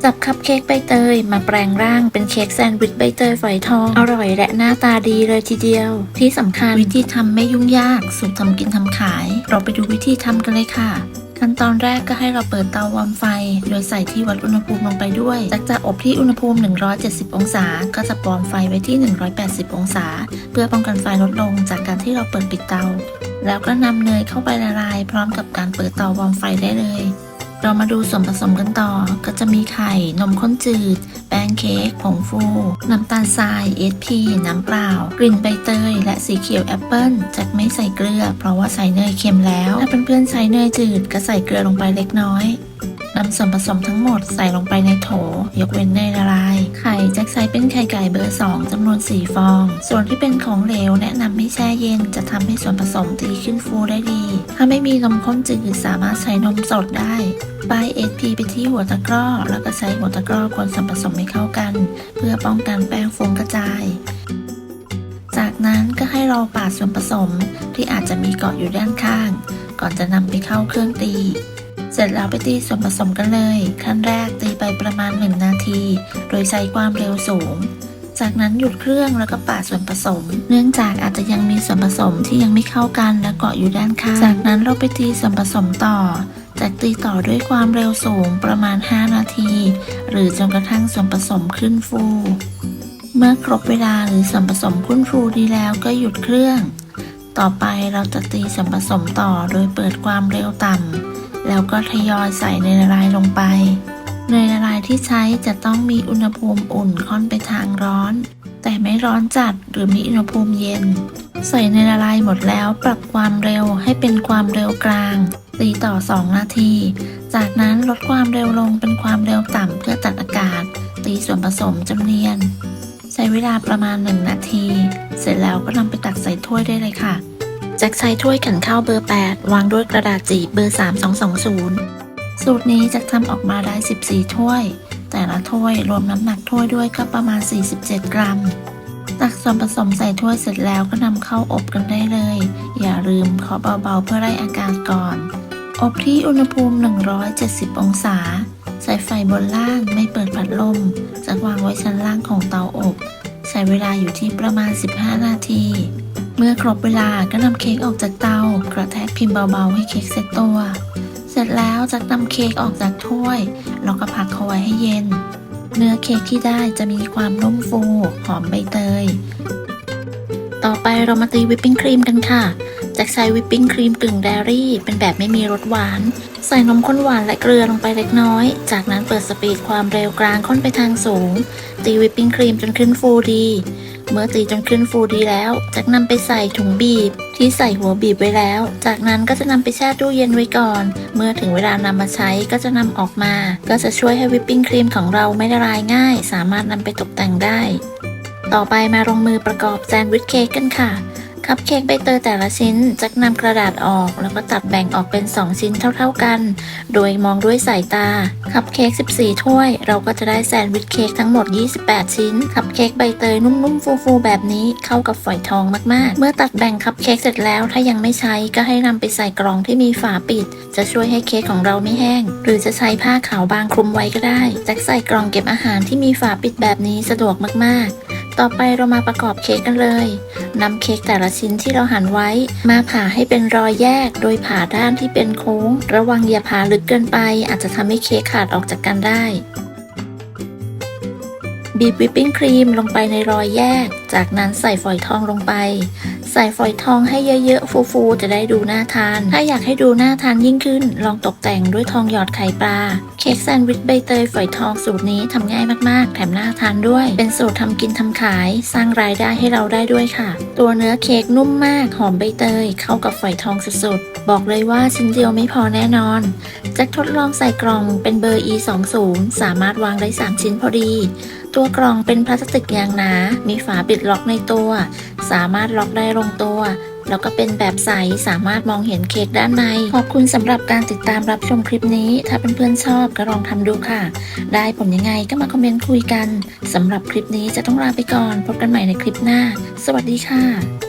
จับคัพเค้กใบเตยมาแปลงร่างเป็นเค้กแซนด์วิชใบเตยฝอยทองอร่อยและหน้าตาดีเลยทีเดียวที่สำคัญวิธีทำไม่ยุ่งยากสูตรทำกินทำขายเราไปดูวิธีทำกันเลยค่ะขั้นตอนแรกก็ให้เราเปิดเตาวอร์มไฟโดยใส่ที่วัดอุณหภูมิลงไปด้วยจากจะอบที่อุณหภูมิ170องศาก็จะวอร์มไฟไว้ที่180องศาเพื่อป้องกันไฟลดลงจากการที่เราเปิดปิดเตาแล้วก็นำเนยเข้าไปละลายพร้อมกับการเปิดเตาวอร์มไฟได้เลยเรามาดูส่วนผสมกันต่อก็จะมีไข่นมข้นจืดแป้งเค้กผงฟูน้ำตาลทราย SP น้ำเปล่ากลิ่นใบเตยและสีเขียวแอปเปิ้ลจากไม่ใส่เกลือเพราะว่าใส่เนยเค็มแล้วถ้าเพื่อนๆใส่เนยจืดก็ใส่เกลือลงไปเล็กน้อยนำส่วนผสมทั้งหมดใส่ลงไปในโถยกเว้นเนยละลายไข่แจ็คใช้เป็นไข่ไก่เบอร์2จำนวน4ฟองส่วนที่เป็นของเหลวแนะนำให้แช่เย็นจะทำให้ส่วนผสมตีขึ้นฟูได้ดีถ้าไม่มีนมข้นจืดสามารถใช้นมสดได้ป้าย SP ไปที่หัวตะกร้อแล้วก็ใช้หัวตะกร้อคนส่วนผสมให้เข้ากันเพื่อป้องกันแป้งฟุ้งกระจายจากนั้นก็ให้เราปาดส่วนผสมที่อาจจะมีเกาะอยู่ด้านข้างก่อนจะนำไปเข้าเครื่องตีเสร็จแล้วไปตีส่วนผสมกันเลยขั้นแรกตีไปประมาณ1นาทีโดยใช้ความเร็วสูงจากนั้นหยุดเครื่องแล้วก็ปาดส่วนผสมเนื่องจากอาจจะยังมีส่วนผสมที่ยังไม่เข้ากันและเกาะอยู่ด้านข้างจากนั้นเราไปตีส่วนผสมต่อจากตีต่อด้วยความเร็วสูงประมาณ5นาทีหรือจนกระทั่งส่วนผสมขึ้นฟูเมื่อครบเวลาหรือส่วนผสมขึ้นฟูดีแล้วก็หยุดเครื่องต่อไปเราจะตีส่วนผสมต่อโดยเปิดความเร็วต่ำแล้วก็ทยอยใส่เนยละลายลงไปเนยละลายที่ใช้จะต้องมีอุณหภูมิอุ่นค่อนไปทางร้อนแต่ไม่ร้อนจัดหรือมีอุณหภูมิเย็นใส่เนยละลายหมดแล้วปรับความเร็วให้เป็นความเร็วกลางตีต่อ2นาทีจากนั้นลดความเร็วลงเป็นความเร็วต่ำเพื่อตัดอากาศตีส่วนผสมจนเนียนใช้เวลาประมาณ1นาทีเสร็จแล้วก็นำไปตักใส่ถ้วยได้เลยค่ะแจ็คใช้ถ้วยขันข้าวเบอร์8วางด้วยกระดาษจีบเบอร์3220สูตรนี้แจ็คทำออกมาได้14ถ้วยแต่ละถ้วยรวมน้ำหนักถ้วยด้วยก็ประมาณ47กรัมตักส่วนผสมใส่ถ้วยเสร็จแล้วก็นำเข้าอบกันได้เลยอย่าลืมเคาะเบาๆเพื่อไล่อากาศก่อนอบที่อุณหภูมิ170องศาใช้ไฟบนล่างไม่เปิดพัดลมจะวางไว้ชั้นล่างของเตาอบใช้เวลาอยู่ที่ประมาณ15นาทีเมื่อครบเวลาก็นำเค้กออกจากเตากระแทกพิมพ์เบาๆให้เค้กเซ็ตตัวเสร็จแล้วจะนำเค้กออกจากถ้วยแล้วก็พักเขาไว้ให้เย็นเนื้อเค้กที่ได้จะมีความนุ่มฟูหอมใบเตยต่อไปเรามาตีวิปปิ้งครีมกันค่ะแจ็คใช้วิปปิ้งครีมกึ่งเดรี่เป็นแบบไม่มีรสหวานใส่นมข้นหวานและเกลือลงไปเล็กน้อยจากนั้นเปิดสปีดความเร็วกลางค่อนไปทางสูงตีวิปปิ้งครีมจนขึ้นฟูดีเมื่อตีจนขึ้นฟูดีแล้วจากนำไปใส่ถุงบีบที่ใส่หัวบีบไว้แล้วจากนั้นก็จะนำไปแช่ตู้เย็นไว้ก่อนเมื่อถึงเวลานำมาใช้ก็จะนำออกมาก็จะช่วยให้วิปปิ้งครีมของเราไม่ละลายง่ายสามารถนำไปตกแต่งได้ต่อไปมาลงมือประกอบแซนด์วิชเค้กกันค่ะคัพเค้กใบเตยแต่ละชิ้นจะนำกระดาษออกแล้วก็ตัดแบ่งออกเป็น2ชิ้นเท่าๆกันโดยมองด้วยสายตาคัพเค้ก14ถ้วยเราก็จะได้แซนด์วิชเค้กทั้งหมด28ชิ้นคัพเค้กใบเตยนุ่มๆฟูๆแบบนี้เข้ากับฝอยทองมากๆเมื่อตัดแบ่งคัพเค้กเสร็จแล้วถ้ายังไม่ใช้ก็ให้นำไปใส่กล่องที่มีฝาปิดจะช่วยให้เค้กของเราไม่แห้งหรือจะใช้ผ้าขาวบางคลุมไว้ก็ได้แจ็คใส่กล่องเก็บอาหารที่มีฝาปิดแบบนี้สะดวกมากๆต่อไปเรามาประกอบเค้กกันเลยนำเค้กแต่ละชิ้นที่เราหั่นไว้มาผ่าให้เป็นรอยแยกโดยผ่าด้านที่เป็นโค้งระวังอย่าผ่าลึกเกินไปอาจจะทำให้เค้กขาดออกจากกันได้บีบวิปปิ้งครีมลงไปในรอยแยกจากนั้นใส่ฝอยทองลงไปใส่ฝอยทองให้เยอะๆฟูๆจะได้ดูน่าทานถ้าอยากให้ดูน่าทานยิ่งขึ้นลองตกแต่งด้วยทองหยอดไข่ปลาเค้กแซนด์วิชใบเตยฝอยทองสูตรนี้ทำง่ายมากๆแถมน่าทานด้วยเป็นสูตรทำกินทำขายสร้างรายได้ให้เราได้ด้วยค่ะตัวเนื้อเค้กนุ่มมากหอมใบเตยเข้ากับฝอยทองสุดๆบอกเลยว่าชิ้นเดียวไม่พอแน่นอนแจ็คทดลองใส่กล่องเป็นเบอร์ E20 สามารถวางได้3ชิ้นพอดีตัวกล่องเป็นพลาสติกยางหนามีฝาปิดล็อกในตัวสามารถล็อกได้ลงตัวแล้วก็เป็นแบบใสสามารถมองเห็นเค้กด้านในขอบคุณสำหรับการติดตามรับชมคลิปนี้ถ้าเพื่อนๆชอบก็ลองทำดูค่ะได้ผลยังไงก็มาคอมเมนต์คุยกันสำหรับคลิปนี้จะต้องลาไปก่อนพบกันใหม่ในคลิปหน้าสวัสดีค่ะ